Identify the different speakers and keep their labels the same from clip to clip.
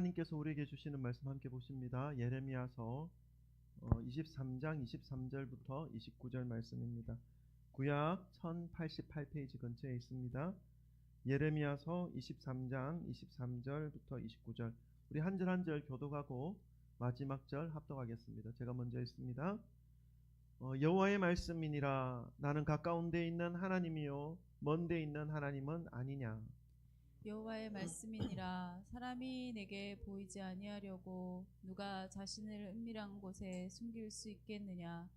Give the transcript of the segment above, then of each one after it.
Speaker 1: 하나님께서 우리에게 주시는 말씀 함께 보십니다. 예레미야서 23장 23절부터 29절 말씀입니다. 구약 1088페이지 근처에 있습니다. 예레미야서 23장 23절부터 29절, 우리 한 절 한 절 교독하고 마지막 절 합독하겠습니다. 제가 먼저 읽습니다. 여호와의 말씀이니라. 나는 가까운 데 있는 하나님이요 먼 데 있는 하나님은 아니냐.
Speaker 2: 여호와의 말씀이니라. 사람이 내게 보이지 아니하려고 누가 자신을 은밀한 곳에 숨길 수 있겠느냐.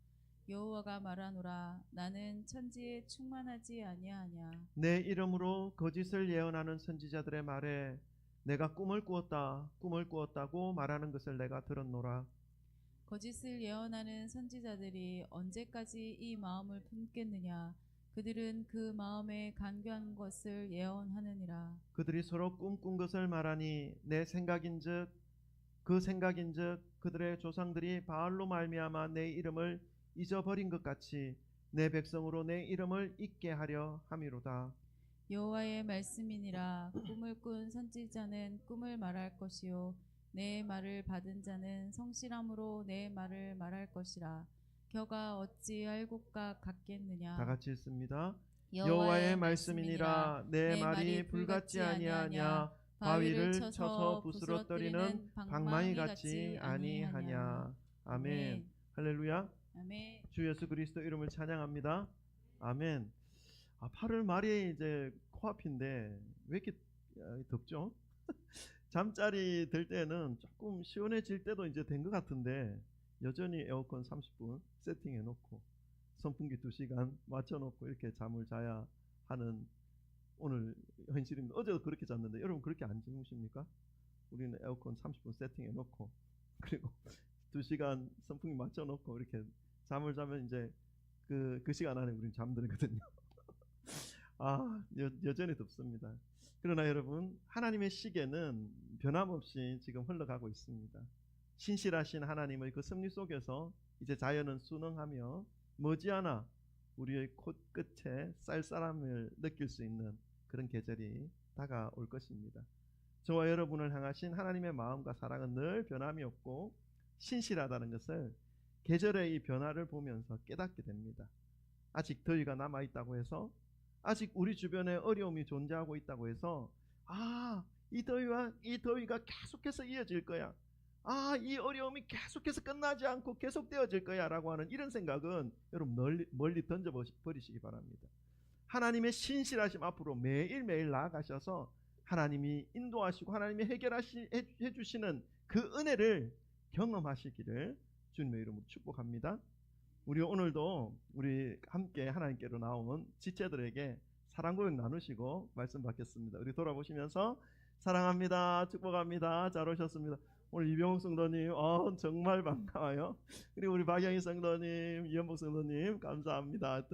Speaker 2: 여호와가 말하노라. 나는 천지에 충만하지 아니하냐.
Speaker 1: 내 이름으로 거짓을 예언하는 선지자들의 말에 내가 꿈을 꾸었다고 말하는 것을 내가 들었노라.
Speaker 2: 거짓을 예언하는 선지자들이 언제까지 이 마음을 품겠느냐. 그들은 그 마음에 간교한 것을 예언하느니라.
Speaker 1: 그들이 서로 꿈꾼 것을 말하니 내 생각인즉 그들의 조상들이 바알로 말미암아 내 이름을 잊어버린 것 같이 내 백성으로 내 이름을 잊게 하려 함이로다.
Speaker 2: 여호와의 말씀이니라. 꿈을 꾼 선지자는 꿈을 말할 것이요 내 말을 받은 자는 성실함으로 내 말을 말할 것이라. 겨가 어찌 알곡과 같겠느냐.
Speaker 1: 다 같이 읽습니다. 여호와의 말씀이니라. 내 말이 불같지 아니하냐. 바위를 쳐서 부스러뜨리는 방망이 같지 아니하냐. 아멘. 할렐루야.
Speaker 2: 아멘.
Speaker 1: 주 예수 그리스도 이름을 찬양합니다. 아멘. 8월 말이 이제 코앞인데 왜 이렇게 덥죠? 잠자리 들 때는 조금 시원해질 때도 이제 된 것 같은데 여전히 에어컨 30분 세팅해 놓고 선풍기 2시간 맞춰 놓고 이렇게 잠을 자야 하는 오늘 현실입니다. 어제도 그렇게 잤는데 여러분 그렇게 안 주무십니까? 우리는 에어컨 30분 세팅해 놓고 그리고 2시간 선풍기 맞춰 놓고 이렇게 잠을 자면 이제 그 시간 안에 우리는 잠들거든요. 여전히 덥습니다. 그러나 여러분, 하나님의 시계는 변함없이 지금 흘러가고 있습니다. 신실하신 하나님의 그 섭리 속에서 이제 자연은 순응하며 머지않아 우리의 코끝에 쌀쌀함을 느낄 수 있는 그런 계절이 다가올 것입니다. 저와 여러분을 향하신 하나님의 마음과 사랑은 늘 변함이 없고 신실하다는 것을 계절의 이 변화를 보면서 깨닫게 됩니다. 아직 더위가 남아있다고 해서, 아직 우리 주변에 어려움이 존재하고 있다고 해서 이 더위가 계속해서 이어질 거야, 이 어려움이 계속해서 끝나지 않고 계속되어질 거야 라고 하는 이런 생각은 여러분 멀리 던져버리시기 바랍니다. 하나님의 신실하심 앞으로 매일매일 나아가셔서 하나님이 인도하시고 하나님이 해주시는 그 은혜를 경험하시기를 주님의 이름으로 축복합니다. 우리 오늘도 우리 함께 하나님께로 나온 지체들에게 사랑 고백 나누시고 말씀 받겠습니다. 우리 돌아보시면서 사랑합니다, 축복합니다, 잘 오셨습니다. 오늘 이병욱 성도님 정말 반가워요. 그리고 우리 박영희 성도님, 이현복 성도님 감사합니다.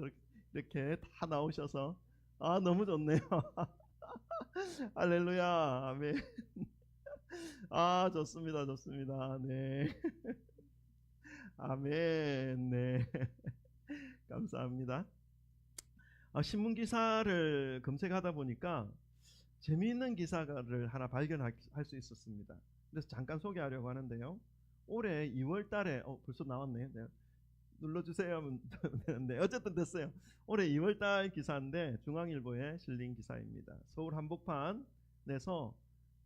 Speaker 1: 이렇게 다 나오셔서 너무 좋네요. 할렐루야. 아멘. 좋습니다. 네. 아멘. 네. 감사합니다. 신문 기사를 검색하다 보니까 재미있는 기사를 하나 발견할 수 있었습니다. 그래서 잠깐 소개하려고 하는데요. 올해 2월 달에 벌써 나왔네요. 네. 눌러주세요 하면 되는데 어쨌든 됐어요. 올해 2월 달 기사인데 중앙일보에 실린 기사입니다. 서울 한복판에서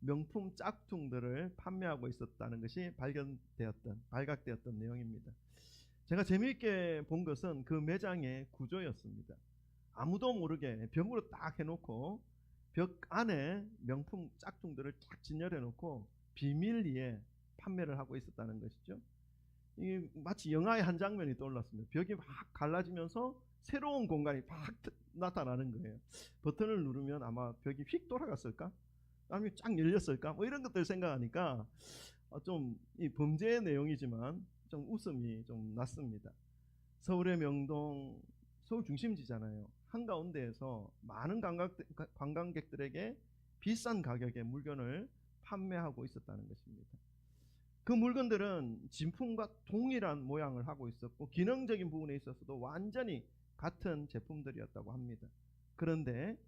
Speaker 1: 명품 짝퉁들을 판매하고 있었다는 것이 발각되었던 내용입니다. 제가 재미있게 본 것은 그 매장의 구조였습니다. 아무도 모르게 벽으로 딱 해놓고 벽 안에 명품 짝퉁들을 딱 진열해 놓고 비밀리에 판매를 하고 있었다는 것이죠. 이 마치 영화의 한 장면이 떠올랐습니다. 벽이 막 갈라지면서 새로운 공간이 막 나타나는 거예요. 버튼을 누르면 아마 벽이 휙 돌아갔을까? 아니면 쫙 열렸을까? 이런 것들 생각하니까 좀 이 범죄의 내용이지만 좀 웃음이 좀 났습니다. 서울의 명동, 서울 중심지잖아요. 한가운데에서 많은 관광객들에게 비싼 가격에 물건을 판매하고 있었다는 것입니다. 그 물건들은 진품과 동일한 모양을 하고 있었고 기능적인 부분에 있어서도 완전히 같은 제품들이었다고 합니다. 그런데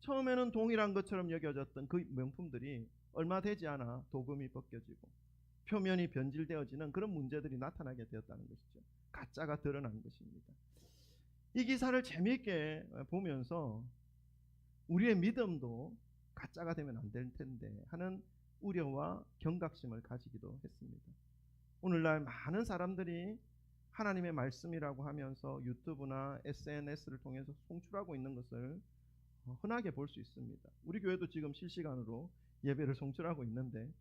Speaker 1: 처음에는 동일한 것처럼 여겨졌던 그 명품들이 얼마 되지 않아 도금이 벗겨지고 표면이 변질되어지는 그런 문제들이 나타나게 되었다는 것이죠. 가짜가 드러난 것입니다. 이 기사를 재미있게 보면서 우리의 믿음도 가짜가 되면 안 될 텐데 하는 우려와 경각심을 가지기도 했습니다. 오늘날 많은 사람들이 하나님의 말씀이라고 하면서 유튜브나 SNS를 통해서 송출하고 있는 것을 흔하게 볼 수 있습니다. 우리 교회도 지금 실시간으로 예배를 송출하고 있는데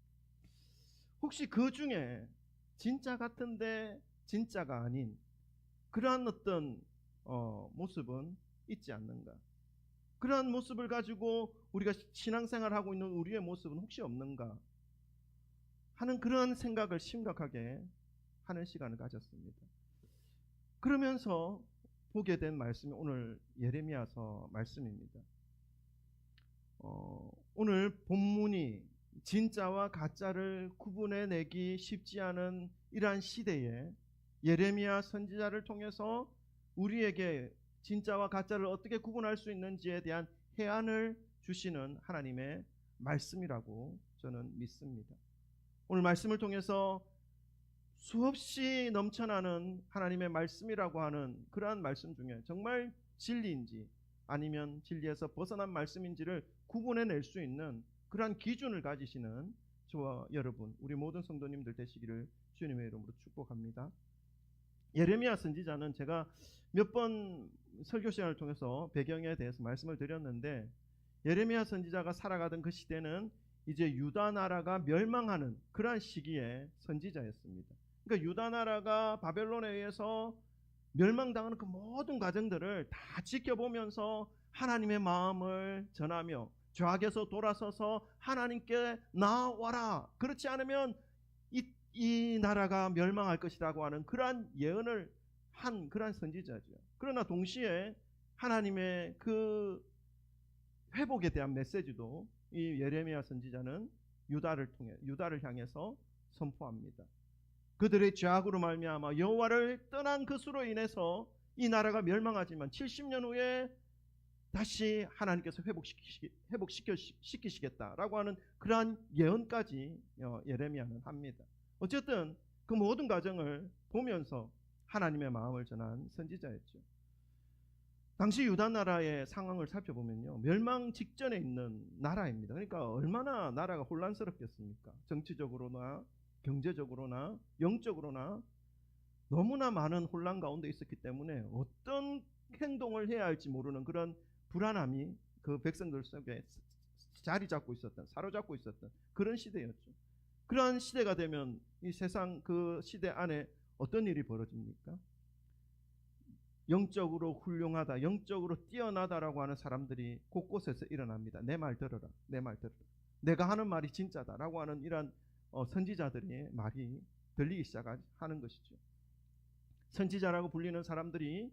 Speaker 1: 혹시 그 중에 진짜 같은데 진짜가 아닌 그러한 어떤 모습은 있지 않는가? 그러한 모습을 가지고 우리가 신앙생활하고 있는 우리의 모습은 혹시 없는가 하는 그런 생각을 심각하게 하는 시간을 가졌습니다. 그러면서 보게 된 말씀이 오늘 예레미야서 말씀입니다. 오늘 본문이 진짜와 가짜를 구분해내기 쉽지 않은 이러한 시대에 예레미야 선지자를 통해서 우리에게 진짜와 가짜를 어떻게 구분할 수 있는지에 대한 해안을 주시는 하나님의 말씀이라고 저는 믿습니다. 오늘 말씀을 통해서 수없이 넘쳐나는 하나님의 말씀이라고 하는 그러한 말씀 중에 정말 진리인지 아니면 진리에서 벗어난 말씀인지를 구분해낼 수 있는 그러한 기준을 가지시는 저와 여러분, 우리 모든 성도님들 되시기를 주님의 이름으로 축복합니다. 예레미야 선지자는 제가 몇 번 설교 시간을 통해서 배경에 대해서 말씀을 드렸는데 예레미야 선지자가 살아가던 그 시대는 이제 유다 나라가 멸망하는 그러한 시기의 선지자였습니다. 그러니까 유다 나라가 바벨론에 의해서 멸망당하는 그 모든 과정들을 다 지켜보면서 하나님의 마음을 전하며 죄악에서 돌아서서 하나님께 나와라. 그렇지 않으면 이 나라가 멸망할 것이라고 하는 그러한 예언을 한 그러한 선지자죠. 그러나 동시에 하나님의 그 회복에 대한 메시지도 이 예레미야 선지자는 유다를 향해서 선포합니다. 그들의 죄악으로 말미암아 여호와를 떠난 것으로 인해서 이 나라가 멸망하지만 70년 후에 다시 하나님께서 회복시키시겠다라고 하는 그러한 예언까지 예레미야는 합니다. 어쨌든 그 모든 과정을 보면서 하나님의 마음을 전한 선지자였죠. 당시 유다 나라의 상황을 살펴보면요, 멸망 직전에 있는 나라입니다. 그러니까 얼마나 나라가 혼란스럽겠습니까? 정치적으로나 경제적으로나 영적으로나 너무나 많은 혼란 가운데 있었기 때문에 어떤 행동을 해야 할지 모르는 그런 불안함이 그 백성들 속에 자리 잡고 있었던, 사로잡고 있었던 그런 시대였죠. 그러한 시대가 되면 이 세상 그 시대 안에 어떤 일이 벌어집니까? 영적으로 훌륭하다, 영적으로 뛰어나다라고 하는 사람들이 곳곳에서 일어납니다. 내 말 들어라, 내 말 들어라. 내가 하는 말이 진짜다라고 하는 이런 선지자들의 말이 들리기 시작하는 것이죠. 선지자라고 불리는 사람들이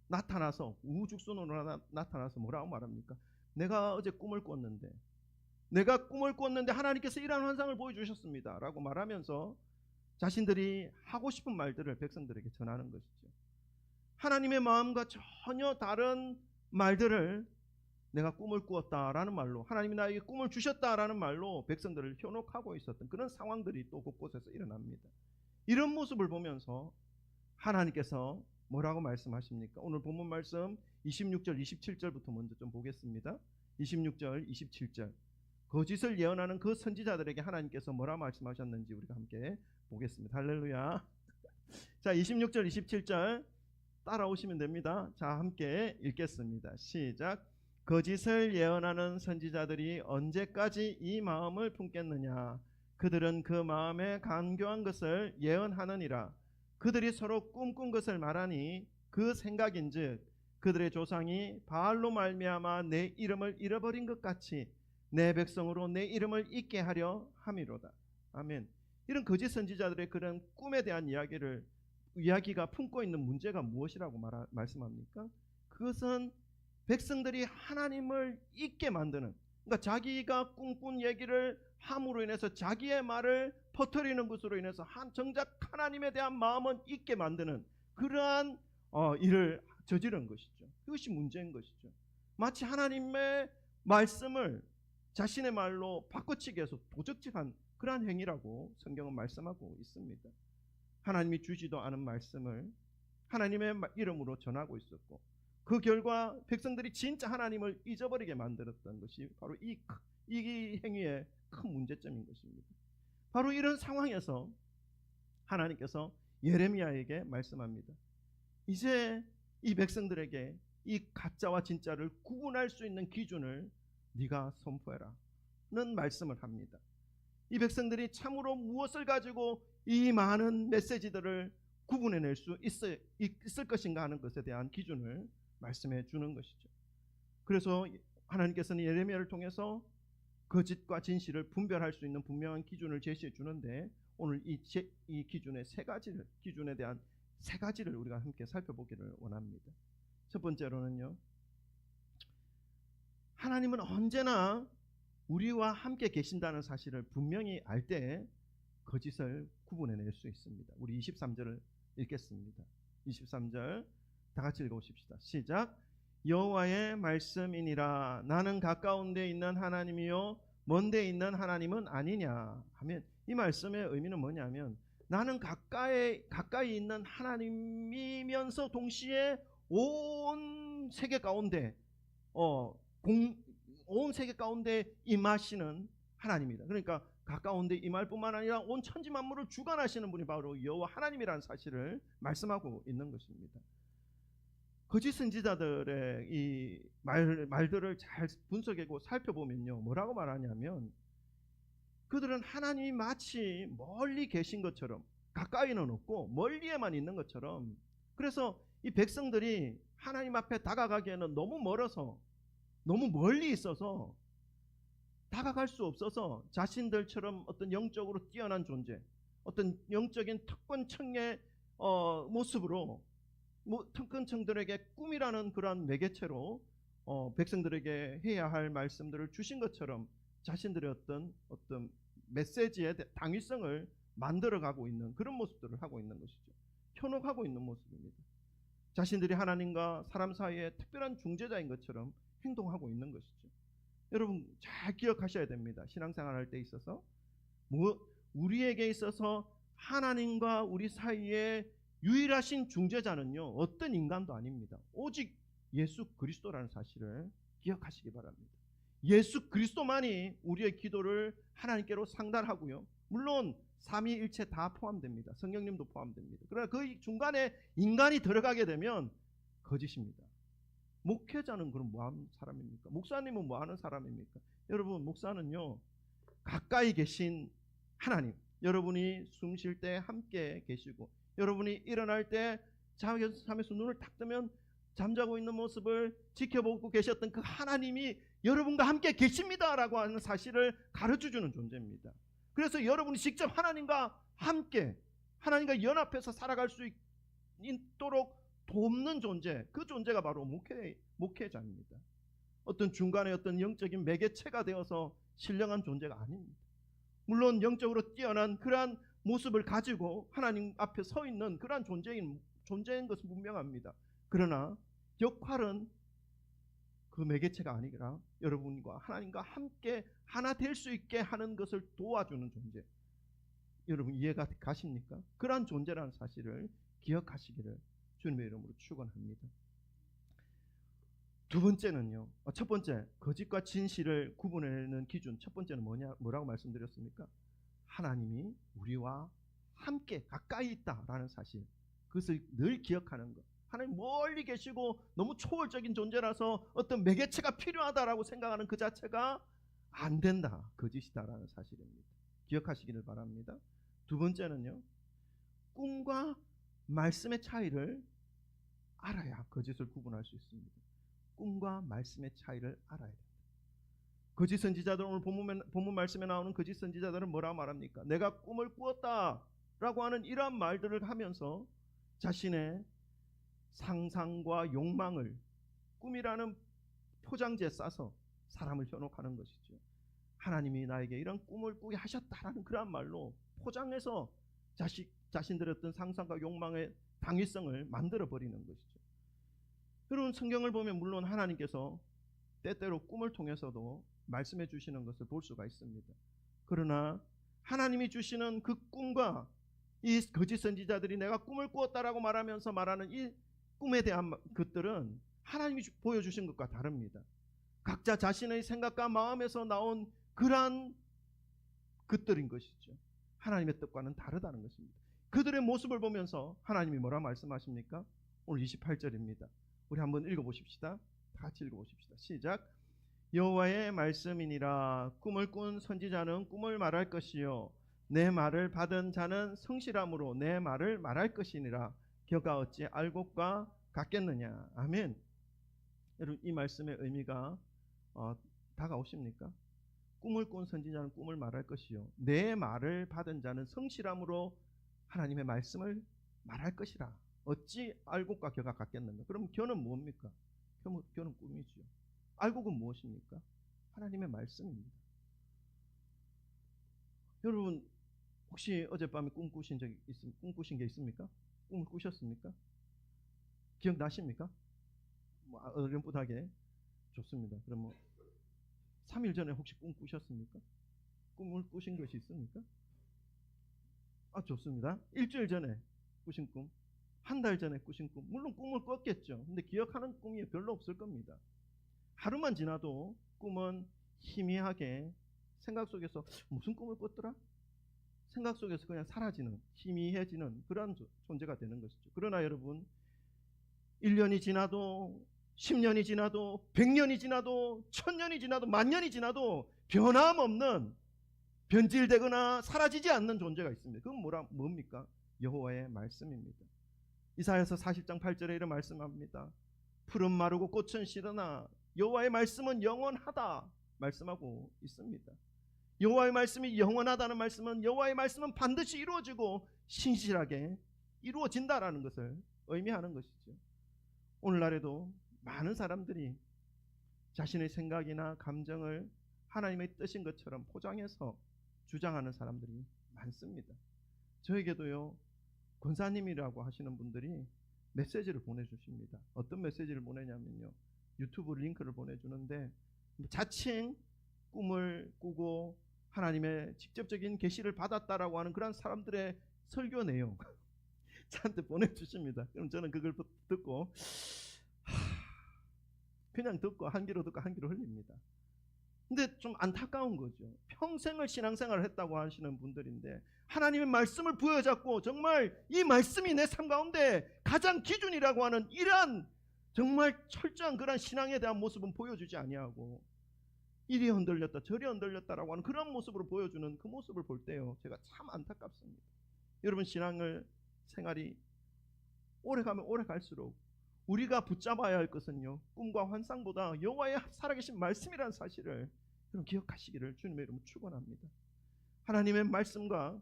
Speaker 1: 나타나서 우후죽순으로 나타나서 뭐라고 말합니까? 내가 어제 꿈을 꿨는데 하나님께서 이러한 환상을 보여주셨습니다 라고 말하면서 자신들이 하고 싶은 말들을 백성들에게 전하는 것이죠. 하나님의 마음과 전혀 다른 말들을 내가 꿈을 꾸었다라는 말로, 하나님이 나에게 꿈을 주셨다라는 말로 백성들을 현혹하고 있었던 그런 상황들이 또 곳곳에서 일어납니다. 이런 모습을 보면서 하나님께서 뭐라고 말씀하십니까? 오늘 본문 말씀 26절 27절부터 먼저 좀 보겠습니다. 26절 27절 거짓을 예언하는 그 선지자들에게 하나님께서 뭐라 말씀하셨는지 우리가 함께 보겠습니다. 할렐루야. 자, 26절 27절 따라오시면 됩니다. 자, 함께 읽겠습니다. 시작. 거짓을 예언하는 선지자들이 언제까지 이 마음을 품겠느냐? 그들은 그 마음에 간교한 것을 예언하느니라. 그들이 서로 꿈꾼 것을 말하니 그 생각인즉 그들의 조상이 바알로 말미암아 내 이름을 잃어버린 것 같이 내 백성으로 내 이름을 잊게 하려 함이로다. 아멘. 이런 거짓 선지자들의 그런 꿈에 대한 이야기가 품고 있는 문제가 무엇이라고 말씀합니까? 그것은 백성들이 하나님을 잊게 만드는, 그러니까 자기가 꿈꾼 얘기를 함으로 인해서 자기의 말을 퍼뜨리는 것으로 인해서 정작 하나님에 대한 마음은 잊게 만드는 그러한 일을 저지른 것이죠. 그것이 문제인 것이죠. 마치 하나님의 말씀을 자신의 말로 바꿔치기 해서 도적질한 그러한 행위라고 성경은 말씀하고 있습니다. 하나님이 주지도 않은 말씀을 하나님의 이름으로 전하고 있었고, 그 결과 백성들이 진짜 하나님을 잊어버리게 만들었던 것이 바로 이 행위의 큰 문제점인 것입니다. 바로 이런 상황에서 하나님께서 예레미야에게 말씀합니다. 이제 이 백성들에게 이 가짜와 진짜를 구분할 수 있는 기준을 네가 선포해라 는 말씀을 합니다. 이 백성들이 참으로 무엇을 가지고 이 많은 메시지들을 구분해낼 수 있을 것인가 하는 것에 대한 기준을 말씀해 주는 것이죠. 그래서 하나님께서는 예레미야를 통해서 거짓과 진실을 분별할 수 있는 분명한 기준을 제시해 주는데, 오늘 이 기준에 대한 세 가지를 우리가 함께 살펴보기를 원합니다. 첫 번째로는요, 하나님은 언제나 우리와 함께 계신다는 사실을 분명히 알 때 거짓을 구분해낼 수 있습니다. 우리 23절을 읽겠습니다. 23절 다 같이 읽어보십시다. 시작. 여호와의 말씀이니라 나는 가까운 데 있는 하나님이요 먼 데 있는 하나님은 아니냐 하면, 이 말씀의 의미는 뭐냐면, 나는 가까이 있는 하나님이면서 동시에 온 세계 가운데 온 세계 가운데 임하시는 하나님이다. 그러니까 가까운 데 임할 뿐만 아니라 온 천지 만물을 주관하시는 분이 바로 여호와 하나님이라는 사실을 말씀하고 있는 것입니다. 거짓 선지자들의 이 말들을 잘 분석하고 살펴보면요, 뭐라고 말하냐면, 그들은 하나님이 마치 멀리 계신 것처럼, 가까이는 없고 멀리에만 있는 것처럼, 그래서 이 백성들이 하나님 앞에 다가가기에는 너무 멀어서, 너무 멀리 있어서 다가갈 수 없어서 자신들처럼 어떤 영적으로 뛰어난 존재, 어떤 영적인 특권층의 모습으로 특권층들에게 꿈이라는 그러한 매개체로 백성들에게 해야 할 말씀들을 주신 것처럼 자신들의 어떤 메시지의 당위성을 만들어가고 있는 그런 모습들을 하고 있는 것이죠. 현혹하고 있는 모습입니다. 자신들이 하나님과 사람 사이에 특별한 중재자인 것처럼 행동하고 있는 것이죠. 여러분 잘 기억하셔야 됩니다. 신앙생활 할 때 있어서 우리에게 있어서 하나님과 우리 사이에 유일하신 중재자는요, 어떤 인간도 아닙니다. 오직 예수 그리스도라는 사실을 기억하시기 바랍니다. 예수 그리스도만이 우리의 기도를 하나님께로 상달하고요, 물론 삼위일체 다 포함됩니다. 성령님도 포함됩니다. 그러나 그 중간에 인간이 들어가게 되면 거짓입니다. 목회자는 그럼 뭐하는 사람입니까? 목사님은 뭐하는 사람입니까? 여러분, 목사는요, 가까이 계신 하나님, 여러분이 숨 쉴 때 함께 계시고, 여러분이 일어날 때 잠에서 눈을 딱 뜨면 잠자고 있는 모습을 지켜보고 계셨던 그 하나님이 여러분과 함께 계십니다라고 하는 사실을 가르쳐주는 존재입니다. 그래서 여러분이 직접 하나님과 함께, 하나님과 연합해서 살아갈 수 있도록 돕는 존재, 그 존재가 바로 목회자입니다. 어떤 중간에 어떤 영적인 매개체가 되어서 신령한 존재가 아닙니다. 물론 영적으로 뛰어난 그러한 모습을 가지고 하나님 앞에 서 있는 그러한 존재인 것은 분명합니다. 그러나 역할은 그 매개체가 아니라 여러분과 하나님과 함께 하나 될 수 있게 하는 것을 도와주는 존재. 여러분 이해가 가십니까? 그러한 존재라는 사실을 기억하시기를 주님의 이름으로 축원합니다. 두 번째는요, 첫 번째 거짓과 진실을 구분해내는 기준, 첫 번째는 뭐라고 말씀드렸습니까? 하나님이 우리와 함께 가까이 있다라는 사실, 그것을 늘 기억하는 것. 하나님 멀리 계시고 너무 초월적인 존재라서 어떤 매개체가 필요하다라고 생각하는 그 자체가 안 된다, 거짓이다라는 사실입니다. 기억하시기를 바랍니다. 두 번째는요, 꿈과 말씀의 차이를 알아야 거짓을 구분할 수 있습니다. 꿈과 말씀의 차이를 알아야 됩니다. 거짓 선지자들, 오늘 본문 말씀에 나오는 거짓 선지자들은 뭐라고 말합니까? 내가 꿈을 꾸었다라고 하는 이러한 말들을 하면서 자신의 상상과 욕망을 꿈이라는 포장지에 싸서 사람을 현혹하는 것이죠. 하나님이 나에게 이런 꿈을 꾸게 하셨다라는 그러한 말로 포장해서 자신들의 어떤 상상과 욕망의 당위성을 만들어버리는 것이죠. 여러분 성경을 보면 물론 하나님께서 때때로 꿈을 통해서도 말씀해 주시는 것을 볼 수가 있습니다. 그러나 하나님이 주시는 그 꿈과 이 거짓 선지자들이 내가 꿈을 꾸었다라고 말하면서 말하는 이 꿈에 대한 것들은 하나님이 보여주신 것과 다릅니다. 각자 자신의 생각과 마음에서 나온 그러한 것들인 것이죠. 하나님의 뜻과는 다르다는 것입니다. 그들의 모습을 보면서 하나님이 뭐라 말씀하십니까? 오늘 28절입니다. 우리 한번 읽어보십시다. 다 같이 읽어보십시다. 시작. 여호와의 말씀이니라. 꿈을 꾼 선지자는 꿈을 말할 것이요 내 말을 받은 자는 성실함으로 내 말을 말할 것이니라. 그가 어찌 알곡과 같겠느냐. 아멘. 여러분, 이 말씀의 의미가 다가오십니까? 꿈을 꾼 선지자는 꿈을 말할 것이요 내 말을 받은 자는 성실함으로 하나님의 말씀을 말할 것이라. 어찌 알곡과 겨가 같겠는가? 그럼 겨는 뭡니까? 겨는 꿈이죠. 알곡은 무엇입니까? 하나님의 말씀입니다. 여러분, 혹시 어젯밤에 꿈꾸신 게 있습니까? 꿈을 꾸셨습니까? 기억나십니까? 어렴풋하게. 좋습니다. 그럼 3일 전에 혹시 꿈 꾸셨습니까? 꿈을 꾸신 것이 있습니까? 좋습니다. 일주일 전에 꾸신 꿈, 한 달 전에 꾸신 꿈, 물론 꿈을 꿨겠죠. 근데 기억하는 꿈이 별로 없을 겁니다. 하루만 지나도 꿈은 희미하게 생각 속에서 무슨 꿈을 꿨더라? 생각 속에서 그냥 사라지는, 희미해지는 그런 존재가 되는 것이죠. 그러나 여러분, 1년이 지나도 10년이 지나도 100년이 지나도 1000년이 지나도 만년이 지나도 변함없는, 변질되거나 사라지지 않는 존재가 있습니다. 그건 뭡니까? 여호와의 말씀입니다. 이사야서 40장 8절에 이런 말씀합니다. 풀은 마르고 꽃은 시드나 여호와의 말씀은 영원하다 말씀하고 있습니다. 여호와의 말씀이 영원하다는 말씀은 여호와의 말씀은 반드시 이루어지고 신실하게 이루어진다라는 것을 의미하는 것이죠. 오늘날에도 많은 사람들이 자신의 생각이나 감정을 하나님의 뜻인 것처럼 포장해서 주장하는 사람들이 많습니다. 저에게도요, 권사님이라고 하시는 분들이 메시지를 보내주십니다. 어떤 메시지를 보내냐면요, 유튜브 링크를 보내주는데 자칭 꿈을 꾸고 하나님의 직접적인 계시를 받았다라고 하는 그런 사람들의 설교 내용 저한테 보내주십니다. 그럼 저는 그걸 듣고 그냥 듣고 한 귀로 듣고 한 귀로 흘립니다. 근데 좀 안타까운 거죠. 평생을 신앙생활을 했다고 하시는 분들인데 하나님의 말씀을 부여잡고 정말 이 말씀이 내 삶 가운데 가장 기준이라고 하는 이러한 정말 철저한 그런 신앙에 대한 모습은 보여주지 아니하고 이리 흔들렸다 저리 흔들렸다라고 하는 그런 모습으로 보여주는 그 모습을 볼 때요, 제가 참 안타깝습니다. 여러분, 신앙을 생활이 오래가면 오래갈수록 우리가 붙잡아야 할 것은요, 꿈과 환상보다 여호와의 살아계신 말씀이라는 사실을 여러분 기억하시기를 주님의 이름으로 축원합니다. 하나님의 말씀과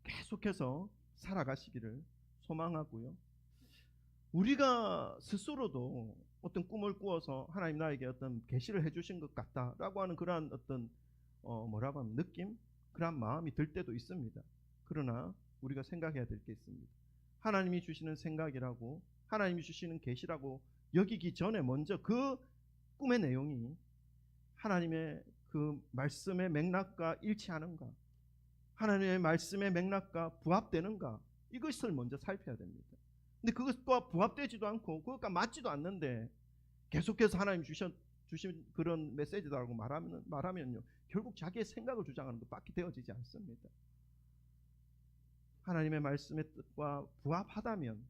Speaker 1: 계속해서 살아가시기를 소망하고요, 우리가 스스로도 어떤 꿈을 꾸어서 하나님 나에게 어떤 계시를 해주신 것 같다라고 하는 그러한 어떤 뭐라고 하면 느낌, 그러한 마음이 들 때도 있습니다. 그러나 우리가 생각해야 될 게 있습니다. 하나님이 주시는 생각이라고, 하나님이 주시는 계시라고 여기기 전에 먼저 그 꿈의 내용이 하나님의 그 말씀의 맥락과 일치하는가, 하나님의 말씀의 맥락과 부합되는가, 이것을 먼저 살펴야 됩니다. 근데 그것과 부합되지도 않고 그것과 맞지도 않는데 계속해서 하나님 주신 그런 메시지다라고 말하면요, 결국 자기의 생각을 주장하는 것밖에 되어지지 않습니다. 하나님의 말씀의 뜻과 부합하다면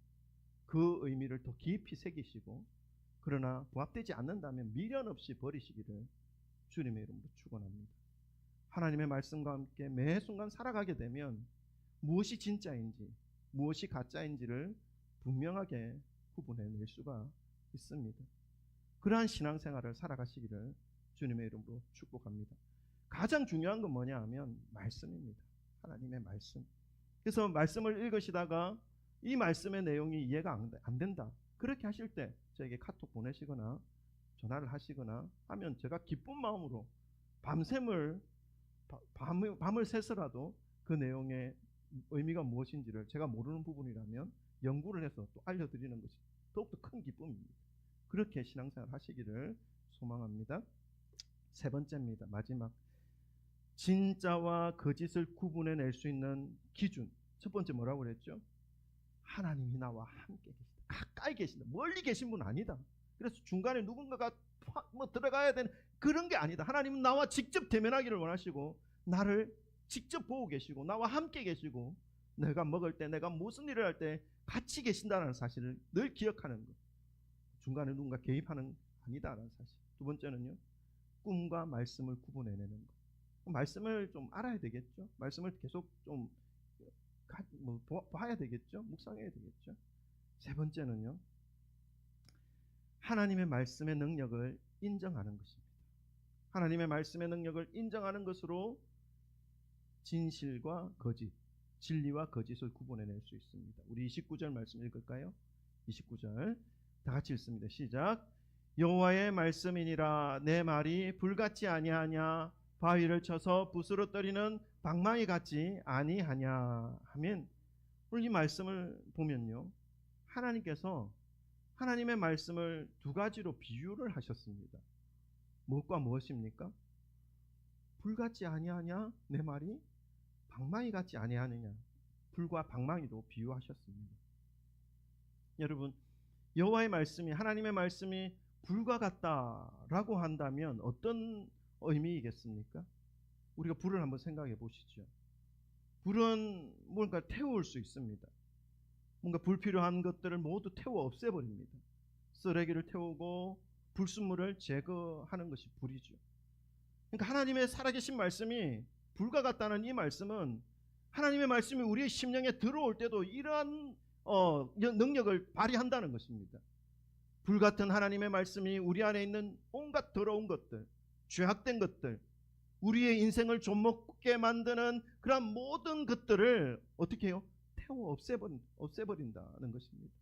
Speaker 1: 그 의미를 더 깊이 새기시고, 그러나 부합되지 않는다면 미련 없이 버리시기를 주님의 이름으로 축원합니다. 하나님의 말씀과 함께 매 순간 살아가게 되면 무엇이 진짜인지 무엇이 가짜인지를 분명하게 구분해낼 수가 있습니다. 그러한 신앙생활을 살아가시기를 주님의 이름으로 축복합니다. 가장 중요한 건 뭐냐 하면 말씀입니다. 하나님의 말씀. 그래서 말씀을 읽으시다가 이 말씀의 내용이 이해가 안 된다, 그렇게 하실 때 저에게 카톡 보내시거나 전화를 하시거나 하면 제가 기쁜 마음으로 밤을 새서라도 그 내용의 의미가 무엇인지를 제가 모르는 부분이라면 연구를 해서 또 알려드리는 것이 더욱더 큰 기쁨입니다. 그렇게 신앙생활 하시기를 소망합니다. 세 번째입니다. 마지막. 진짜와 거짓을 구분해낼 수 있는 기준. 첫 번째 뭐라고 그랬죠? 하나님이 나와 함께 계신다. 가까이 계신다. 멀리 계신 분 아니다. 그래서 중간에 누군가가 들어가야 되는 그런 게 아니다. 하나님은 나와 직접 대면하기를 원하시고 나를 직접 보고 계시고 나와 함께 계시고 내가 먹을 때 내가 무슨 일을 할 때 같이 계신다는 사실을 늘 기억하는 것. 중간에 누군가 개입하는 아니다라는 사실. 두 번째는요. 꿈과 말씀을 구분해내는 것. 말씀을 좀 알아야 되겠죠. 말씀을 계속 좀 봐야 되겠죠. 묵상해야 되겠죠. 세 번째는요. 하나님의 말씀의 능력을 인정하는 것입니다. 하나님의 말씀의 능력을 인정하는 것으로 진실과 거짓, 진리와 거짓을 구분해낼 수 있습니다. 우리 29절 말씀 읽을까요? 29절 다 같이 읽습니다. 시작. 여호와의 말씀이니라 내 말이 불같지 아니하냐 바위를 쳐서 부스러뜨리는 방망이 같지 아니하냐 하면 오늘 이 말씀을 보면요. 하나님께서 하나님의 말씀을 두 가지로 비유를 하셨습니다. 무엇과 무엇입니까? 불같지 아니하냐 내 말이 방망이 같지 아니하느냐. 불과 방망이로 비유하셨습니다. 여러분 여호와의 말씀이 하나님의 말씀이 불과 같다라고 한다면 어떤 의미이겠습니까? 우리가 불을 한번 생각해 보시죠. 불은 뭔가 태울 수 있습니다. 뭔가 불필요한 것들을 모두 태워 없애버립니다. 쓰레기를 태우고 불순물을 제거하는 것이 불이죠. 그러니까 하나님의 살아계신 말씀이 불과 같다는 이 말씀은 하나님의 말씀이 우리의 심령에 들어올 때도 이러한 능력을 발휘한다는 것입니다. 불같은 하나님의 말씀이 우리 안에 있는 온갖 더러운 것들, 죄악된 것들, 우리의 인생을 좀먹게 만드는 그런 모든 것들을 어떻게 해요? 태워 없애버린다는 것입니다.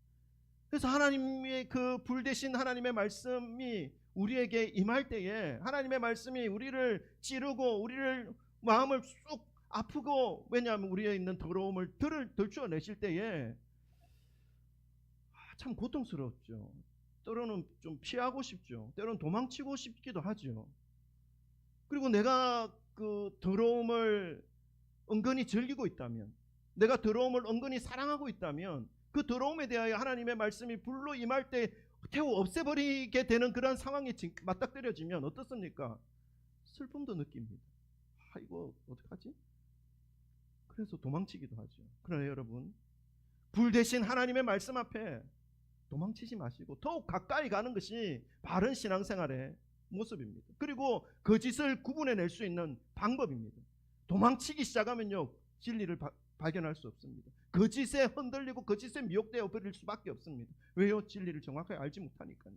Speaker 1: 그래서 하나님의 그 불 대신 하나님의 말씀이 우리에게 임할 때에 하나님의 말씀이 우리를 찌르고 우리를 마음을 쑥 아프고 왜냐하면 우리에 있는 더러움을 들추어내실 때에 참 고통스럽죠. 때로는 좀 피하고 싶죠. 때로는 도망치고 싶기도 하죠. 그리고 내가 그 더러움을 은근히 즐기고 있다면 내가 더러움을 은근히 사랑하고 있다면 그 더러움에 대하여 하나님의 말씀이 불로 임할 때 태워 없애버리게 되는 그런 상황이 맞닥뜨려지면 어떻습니까? 슬픔도 느낍니다. 이거 어떡하지? 그래서 도망치기도 하죠. 그러나 여러분 불 대신 하나님의 말씀 앞에 도망치지 마시고 더욱 가까이 가는 것이 바른 신앙생활의 모습입니다. 그리고 거짓을 구분해낼 수 있는 방법입니다. 도망치기 시작하면요 진리를 발견할 수 없습니다. 거짓에 흔들리고 거짓에 미혹되어 버릴 수밖에 없습니다. 왜요? 진리를 정확하게 알지 못하니까요.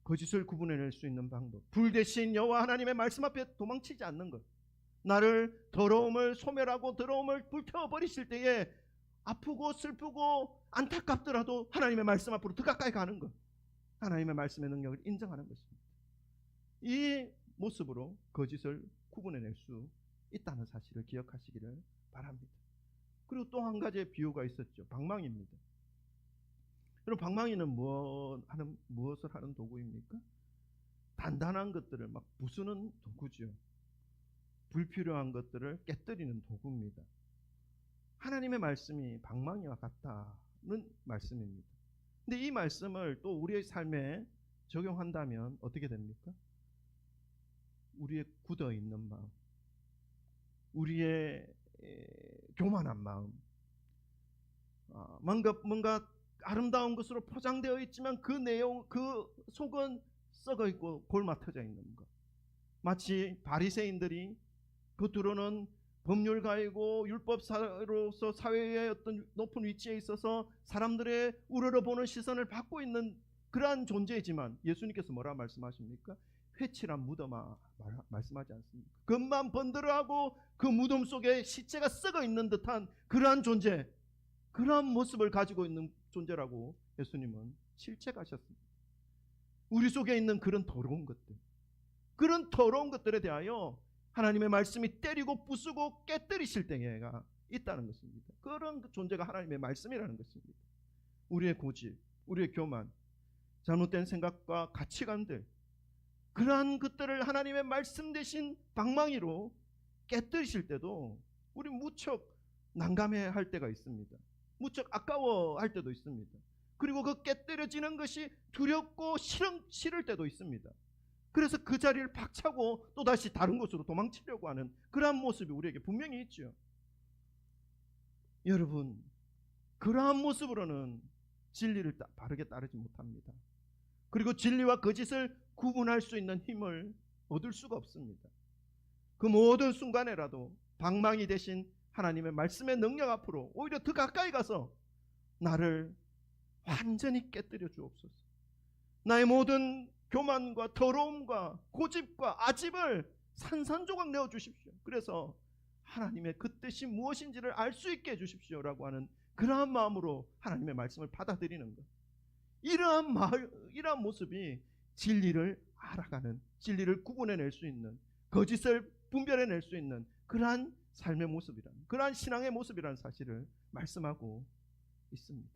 Speaker 1: 거짓을 구분해낼 수 있는 방법, 불 대신 여호와 하나님의 말씀 앞에 도망치지 않는 것. 나를 더러움을 소멸하고 더러움을 불태워 버리실 때에 아프고 슬프고 안타깝더라도 하나님의 말씀 앞으로 더 가까이 가는 것, 하나님의 말씀의 능력을 인정하는 것입니다. 이 모습으로 거짓을 구분해낼 수 있다는 사실을 기억하시기를 바랍니다. 그리고 또 한 가지의 비유가 있었죠. 방망이입니다. 여러분 방망이는 무엇을 하는 도구입니까? 단단한 것들을 막 부수는 도구죠. 불필요한 것들을 깨뜨리는 도구입니다. 하나님의 말씀이 방망이와 같다는 말씀입니다. 근데 이 말씀을 또 우리의 삶에 적용한다면 어떻게 됩니까? 우리의 굳어있는 마음, 우리의 교만한 마음, 뭔가 아름다운 것으로 포장되어 있지만 그 내용, 그 속은 썩어 있고 골마 터져 있는 것. 마치 바리새인들이 겉으로는 법률가이고 율법사로서 사회의 어떤 높은 위치에 있어서 사람들의 우러러보는 시선을 받고 있는 그러한 존재이지만 예수님께서 뭐라 말씀하십니까? 회칠한 무덤아 말씀하지 않습니까? 겉만 번들어하고 그 무덤 속에 시체가 썩어 있는 듯한 그러한 존재, 그러한 모습을 가지고 있는 존재라고 예수님은 실책하셨습니다. 우리 속에 있는 그런 더러운 것들, 그런 더러운 것들에 대하여 하나님의 말씀이 때리고 부수고 깨뜨리실 때가 있다는 것입니다. 그런 존재가 하나님의 말씀이라는 것입니다. 우리의 고집, 우리의 교만, 잘못된 생각과 가치관들, 그러한 것들을 하나님의 말씀 대신 방망이로 깨뜨리실 때도 우리 무척 난감해할 때가 있습니다. 무척 아까워할 때도 있습니다. 그리고 그 깨뜨려지는 것이 두렵고 싫을 때도 있습니다. 그래서 그 자리를 박차고 또다시 다른 곳으로 도망치려고 하는 그러한 모습이 우리에게 분명히 있죠. 여러분, 그러한 모습으로는 진리를 바르게 따르지 못합니다. 그리고 진리와 거짓을 구분할 수 있는 힘을 얻을 수가 없습니다. 그 모든 순간에라도 방망이 대신 하나님의 말씀의 능력 앞으로 오히려 더 가까이 가서 나를 완전히 깨뜨려 주옵소서. 나의 모든 교만과 더러움과 고집과 아집을 산산조각 내어 주십시오. 그래서 하나님의 그 뜻이 무엇인지를 알 수 있게 해 주십시오라고 하는 그러한 마음으로 하나님의 말씀을 받아들이는 것. 이러한 모습이 진리를 알아가는, 진리를 구분해낼 수 있는, 거짓을 분별해낼 수 있는 그러한 삶의 모습이란, 그러한 신앙의 모습이라는 사실을 말씀하고 있습니다.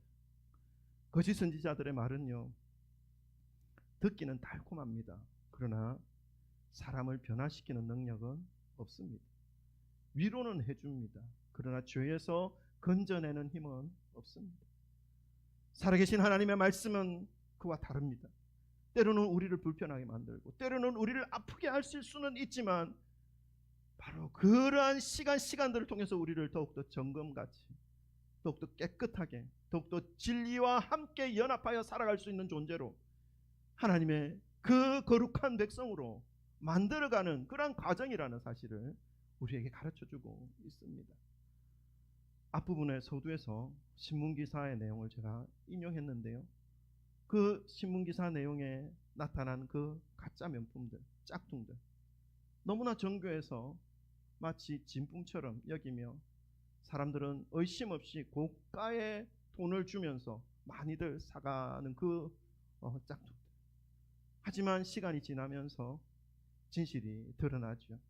Speaker 1: 거짓 선지자들의 말은요, 듣기는 달콤합니다. 그러나 사람을 변화시키는 능력은 없습니다. 위로는 해줍니다. 그러나 죄에서 건져내는 힘은 없습니다. 살아계신 하나님의 말씀은 그와 다릅니다. 때로는 우리를 불편하게 만들고 때로는 우리를 아프게 하실 수는 있지만 바로 그러한 시간들을 통해서 우리를 더욱더 정금같이, 더욱더 깨끗하게, 더욱더 진리와 함께 연합하여 살아갈 수 있는 존재로, 하나님의 그 거룩한 백성으로 만들어가는 그러한 과정이라는 사실을 우리에게 가르쳐주고 있습니다. 앞부분의 서두에서 신문기사의 내용을 제가 인용했는데요, 그 신문기사 내용에 나타난 그 가짜 명품들, 짝퉁들, 너무나 정교해서 마치 진품처럼 여기며 사람들은 의심 없이 고가의 돈을 주면서 많이들 사가는 그 짝퉁들. 하지만 시간이 지나면서 진실이 드러나죠.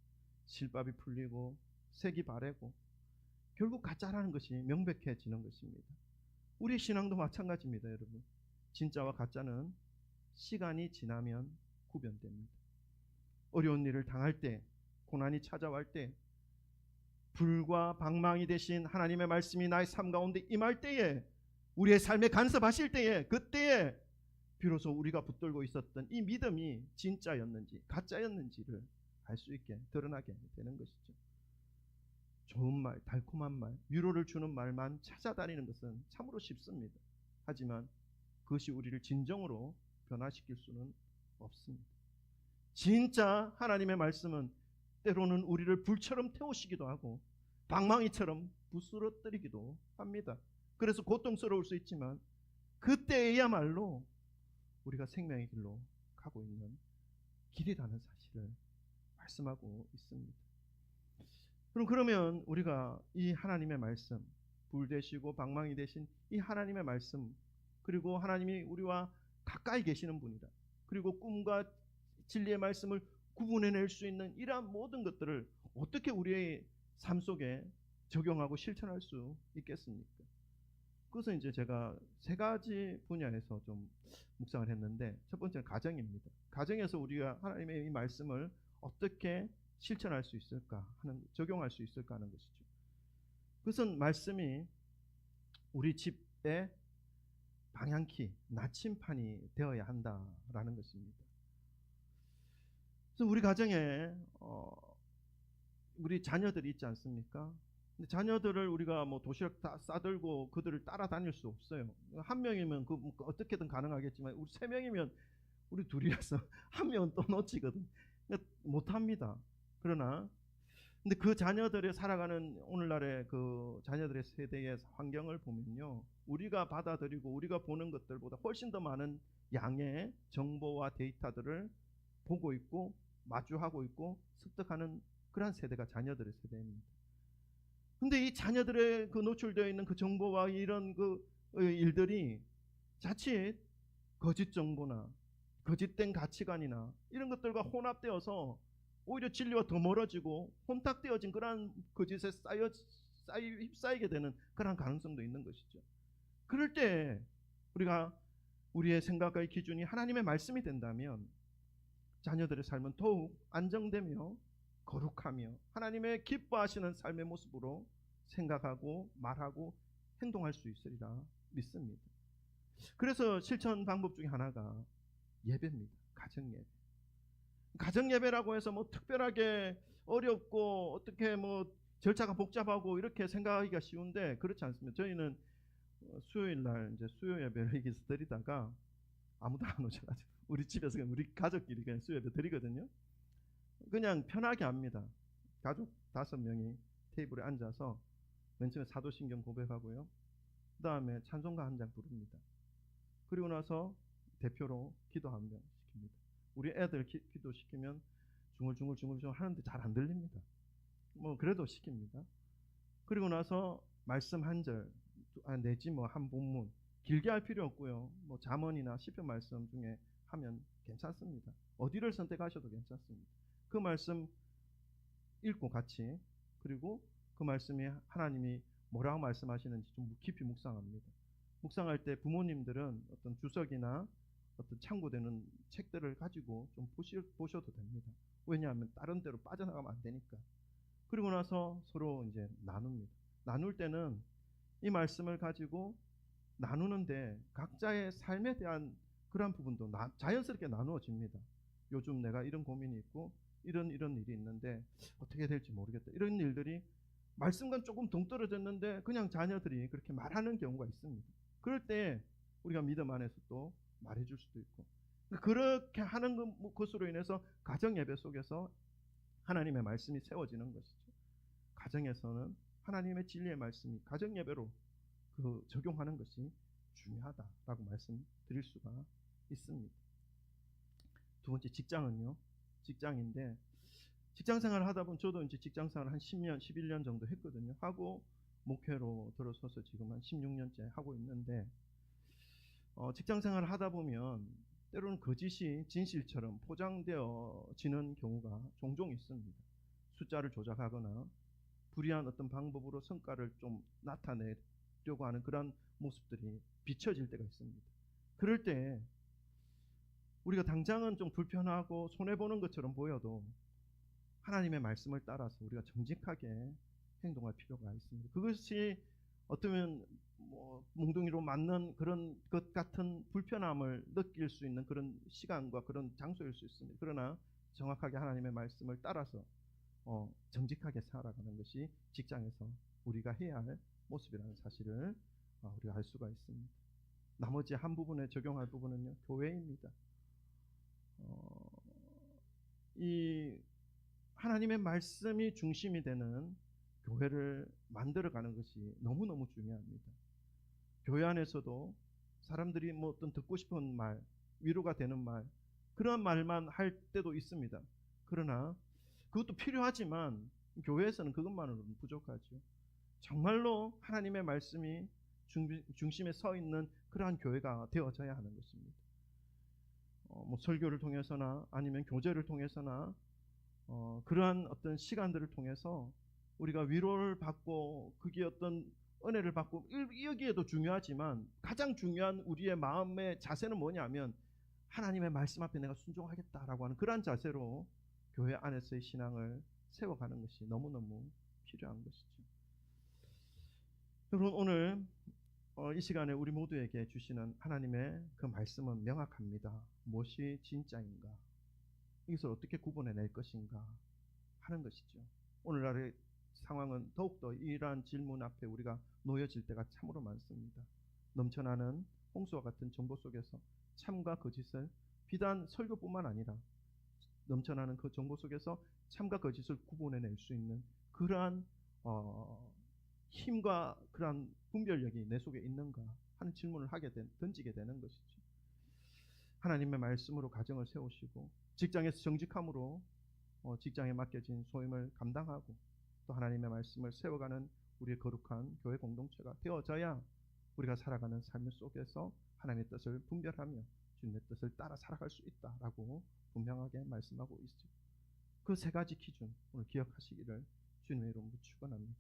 Speaker 1: 실밥이 풀리고 색이 바래고 결국 가짜라는 것이 명백해지는 것입니다. 우리 신앙도 마찬가지입니다, 여러분. 진짜와 가짜는 시간이 지나면 구별됩니다. 어려운 일을 당할 때, 고난이 찾아올 때, 불과 방망이 대신 하나님의 말씀이 나의 삶 가운데 임할 때에, 우리의 삶에 간섭하실 때에, 그때에 비로소 우리가 붙들고 있었던 이 믿음이 진짜였는지 가짜였는지를 알 수 있게 드러나게 되는 것이죠. 좋은 말, 달콤한 말, 위로를 주는 말만 찾아다니는 것은 참으로 쉽습니다. 하지만 그것이 우리를 진정으로 변화시킬 수는 없습니다. 진짜 하나님의 말씀은 때로는 우리를 불처럼 태우시기도 하고 방망이처럼 부스러뜨리기도 합니다. 그래서 고통스러울 수 있지만 그때에야말로 우리가 생명의 길로 가고 있는 길이라는 사실을 말씀하고 있습니다. 그러면 우리가 이 하나님의 말씀, 불 되시고 방망이 되신 이 하나님의 말씀, 그리고 하나님이 우리와 가까이 계시는 분이다, 그리고 꿈과 진리의 말씀을 구분해낼 수 있는 이러한 모든 것들을 어떻게 우리의 삶 속에 적용하고 실천할 수 있겠습니까? 그것은 이제 제가 세 가지 분야에서 좀 묵상을 했는데, 첫 번째는 가정입니다. 가정에서 우리가 하나님의 이 말씀을 어떻게 실천할 수 있을까 하는, 적용할 수 있을까 하는 것이죠. 그것은 말씀이 우리 집의 방향키, 나침판이 되어야 한다라는 것입니다. 그래서 우리 가정에 우리 자녀들이 있지 않습니까? 근데 자녀들을 우리가 뭐 도시락 다 싸들고 그들을 따라다닐 수 없어요. 한 명이면 그 어떻게든 가능하겠지만 우리 세 명이면 우리 둘이라서 한 명은 또 놓치거든. 못합니다. 그러나 근데 그 자녀들이 살아가는 오늘날의 그 자녀들의 세대의 환경을 보면요, 우리가 받아들이고 우리가 보는 것들보다 훨씬 더 많은 양의 정보와 데이터들을 보고 있고 마주하고 있고 습득하는 그러한 세대가 자녀들의 세대입니다. 근데 이 자녀들의 그 노출되어 있는 그 정보와 이런 그 일들이 자칫 거짓 정보나 거짓된 가치관이나 이런 것들과 혼합되어서 오히려 진리와 더 멀어지고 혼탁되어진 그러한 거짓에 휩싸이게 되는 그런 가능성도 있는 것이죠. 그럴 때 우리가 우리의 생각과 기준이 하나님의 말씀이 된다면 자녀들의 삶은 더욱 안정되며 거룩하며 하나님의 기뻐하시는 삶의 모습으로 생각하고 말하고 행동할 수 있으리라 믿습니다. 그래서 실천 방법 중에 하나가 예배입니다. 가정 예배. 가정 예배라고 해서 뭐 특별하게 어렵고 어떻게 뭐 절차가 복잡하고 이렇게 생각하기가 쉬운데 그렇지 않습니다. 저희는 수요일 날 이제 수요 예배를 여기서 드리다가 아무도 안 오셔가지고 우리 집에서 그냥 우리 가족끼리 그냥 수요 예배 드리거든요. 그냥 편하게 합니다. 가족 5명이 테이블에 앉아서 맨 처음에 사도신경 고백하고요. 그 다음에 찬송가 한 장 부릅니다. 그리고 나서 대표로 기도 한 명 시킵니다. 우리 애들 기도시키면 중얼중얼 하는데 잘 안 들립니다. 뭐 그래도 시킵니다. 그리고 나서 말씀 한 절 내지 뭐 한 본문 길게 할 필요 없고요. 뭐 잠언이나 시편 말씀 중에 하면 괜찮습니다. 어디를 선택하셔도 괜찮습니다. 그 말씀 읽고 같이 그리고 그 말씀이 하나님이 뭐라고 말씀하시는지 좀 깊이 묵상합니다. 묵상할 때 부모님들은 어떤 주석이나 어떤 참고되는 책들을 가지고 좀 보셔도 됩니다. 왜냐하면 다른 데로 빠져나가면 안 되니까. 그리고 나서 서로 이제 나눕니다. 나눌 때는 이 말씀을 가지고 나누는데 각자의 삶에 대한 그런 부분도 자연스럽게 나누어집니다. 요즘 내가 이런 고민이 있고 이런 일이 있는데 어떻게 될지 모르겠다. 이런 일들이 말씀과 조금 동떨어졌는데 그냥 자녀들이 그렇게 말하는 경우가 있습니다. 그럴 때 우리가 믿음 안에서 또 말해줄 수도 있고 그렇게 하는 것으로 인해서 가정 예배 속에서 하나님의 말씀이 세워지는 것이죠. 가정에서는 하나님의 진리의 말씀이 가정 예배로 적용하는 것이 중요하다라고 말씀드릴 수가 있습니다. 두 번째 직장은요. 직장인데 직장 생활을 하다 보면 저도 이제 직장 생활을 한 10년, 11년 정도 했거든요. 하고 목회로 들어서서 지금 한 16년째 하고 있는데 직장 생활을 하다 보면 때로는 거짓이 진실처럼 포장되어지는 경우가 종종 있습니다. 숫자를 조작하거나 불이한 어떤 방법으로 성과를 좀 나타내려고 하는 그런 모습들이 비춰질 때가 있습니다. 그럴 때 우리가 당장은 좀 불편하고 손해보는 것처럼 보여도 하나님의 말씀을 따라서 우리가 정직하게 행동할 필요가 있습니다. 그것이 어쩌면 뭐 몽둥이로 맞는 그런 것 같은 불편함을 느낄 수 있는 그런 시간과 그런 장소일 수 있습니다. 그러나 정확하게 하나님의 말씀을 따라서 정직하게 살아가는 것이 직장에서 우리가 해야 할 모습이라는 사실을 우리가 알 수가 있습니다. 나머지 한 부분에 적용할 부분은요, 교회입니다. 이 하나님의 말씀이 중심이 되는 교회를 만들어가는 것이 너무너무 중요합니다. 교회 안에서도 사람들이 뭐 어떤 듣고 싶은 말, 위로가 되는 말, 그런 말만 할 때도 있습니다. 그러나 그것도 필요하지만 교회에서는 그것만으로는 부족하죠. 정말로 하나님의 말씀이 중심에 서 있는 그러한 교회가 되어져야 하는 것입니다. 뭐 설교를 통해서나 아니면 교제를 통해서나 그러한 어떤 시간들을 통해서 우리가 위로를 받고 그게 어떤 은혜를 받고 여기에도 중요하지만 가장 중요한 우리의 마음의 자세는 뭐냐면 하나님의 말씀 앞에 내가 순종하겠다라고 하는 그러한 자세로 교회 안에서의 신앙을 세워가는 것이 너무너무 필요한 것이죠. 여러분 오늘 이 시간에 우리 모두에게 주시는 하나님의 그 말씀은 명확합니다. 무엇이 진짜인가? 이것을 어떻게 구분해낼 것인가 하는 것이죠. 오늘날의 상황은 더욱더 이러한 질문 앞에 우리가 놓여질 때가 참으로 많습니다. 넘쳐나는 홍수와 같은 정보 속에서 참과 거짓을 비단 설교뿐만 아니라 넘쳐나는 그 정보 속에서 참과 거짓을 구분해낼 수 있는 그러한 힘과 그러한 분별력이 내 속에 있는가 하는 질문을 던지게 되는 것이죠. 하나님의 말씀으로 가정을 세우시고 직장에서 정직함으로 직장에 맡겨진 소임을 감당하고 또 하나님의 말씀을 세워가는 우리의 거룩한 교회 공동체가 되어져야 우리가 살아가는 삶 속에서 하나님의 뜻을 분별하며 주님의 뜻을 따라 살아갈 수 있다라고 분명하게 말씀하고 있죠. 그 세 가지 기준 오늘 기억하시기를 주님의 이름으로 축원합니다.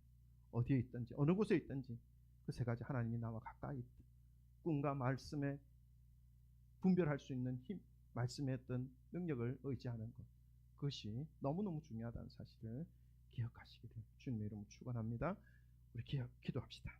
Speaker 1: 어디에 있든지 어느 곳에 있든지 그 세 가지 하나님이 나와 가까이 있다. 꿈과 말씀에 분별할 수 있는 힘, 말씀했던 능력을 의지하는 것, 그것이 너무너무 중요하다는 사실을 기억하시기를 주님의 이름으로 축원합니다. 우리 기도합시다.